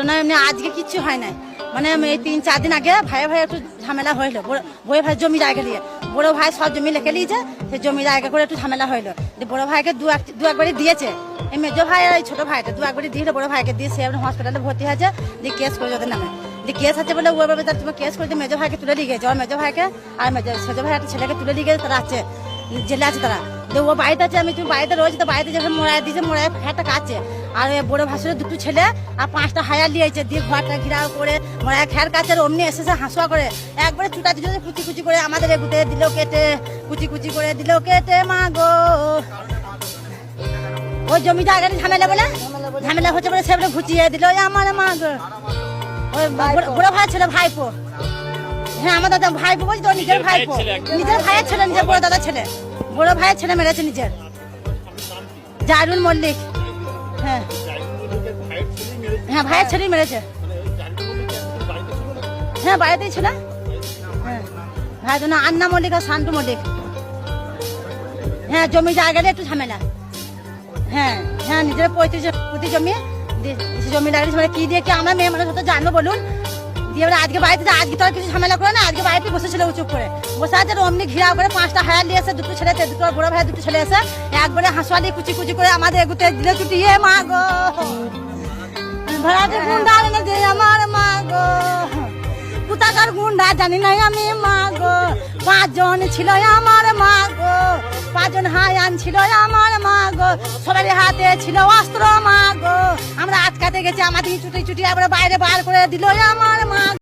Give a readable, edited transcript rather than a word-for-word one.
না এমনি আজকে কিচ্ছু হয় নাই, মানে এই 3-4 দিন আগে ভাই একটু ঝামেলা হইলো, বড় ভাই জমি জায়গা নিয়ে। বড় ভাই সব জমি লিখে নিয়েছে, সে জমি জায়গা করে একটু ঝামেলা হইলো। বড় ভাইকে দু একবারই দিয়েছে, এই মেজো ভাই আর এই ছোট ভাইটা দু একবারই দিয়ে বড় ভাইকে দিয়ে সে হসপিটালে ভর্তি হয়েছে, দিয়ে কেস করে ওদের নামে। দিয়ে কেস আছে বলে ও এবার তুমি কেস করে দিয়ে মেজো ভাইকে তুলে দিয়ে গেছে। আর মেজো ভাইকে আর সেজো ভাই একটা ছেলেকে তুলে দিয়ে গেছে, তারা আছে জেলে আছে তারা। তো ও বাড়িতে আছে, তুমি বাড়িতে রয়েছে, তো বাড়িতে যখন মোড়ায় দিয়েছে, মোড়ায় ফ্যাটটা কাটছে। আর বড় ভাসুরের 2টো ছেলে আর 5টা হায়ার নিয়েছে, দিয়ে ঘরটা ঘিরাও করে মোড়ায় খ্যার কাছে অমনি এসেছে হাঁসুয়া করে একবারে চুটা দিল, কুচি কুচি করে আমাদের এগুতে দিল কেটে, কুচি কুচি করে দিল কেটে। মা গো, ওই জমি জায়গাটা ঝামেলা হচ্ছে বলে সেগুলো ঘুচিয়ে দিল আমার। মা গো, ওই বড় ভাই ছেলে ভাইপো, হ্যাঁ আমার দাদা ভাইপো বলছি তো, নিজের ভাইপো, নিজের ভাইয়ের ছেলে, নিজের বড় দাদা ছেলে, বড় ভাইয়ের ছেলে মেরেছে নিজের, জারুল মল্লিক। হ্যাঁ হ্যাঁ ভাইয়ের ছেলেই মেরেছে, হ্যাঁ বাড়িতেই ছিল। হ্যাঁ ভাই জন্য আন্না মল্লিক আর শান্তু মল্লিক। হ্যাঁ জমি জায়গাটা একটু ঝামেলা। হ্যাঁ হ্যাঁ নিজের 35 প্রতি জমি, জমি লাগাচ্ছি, মানে কি দিয়ে কি আমরা মেয়ে মানুষ হতে জানবো বলুন। দিয়ে আজকে বাড়িতে, আজকে তো আর কিছু ঝামেলা করে না, আজকে বাড়িতে বসেছিল চুপ করে বসে আছে। অমনি ঘিরাও করে 5টা হায়ার নিয়ে এসে, 2টো ছেলে, 2টো বড় ভাই 2টো ছেলে এসে একবারে হাঁসুয়ালি কুচি কুচি করে আমাদের এগুতে দিলে চুটিয়ে। মা গো, ভাড়াতে গুন্ডা এনে দিয়ে আমার। মা গো, কোথাকার গুন্ডা জানি না আমি। মা গো, 5 জন ছিল আমার। মা গো, 5 জন হায়ান ছিল আমার। মা গো, সবার হাতে ছিল অস্ত্র। মা গো, আমরা আটকাতে গেছি, আমাদের চুটি চুটি একবারে বাইরে বার করে দিল আমার। মা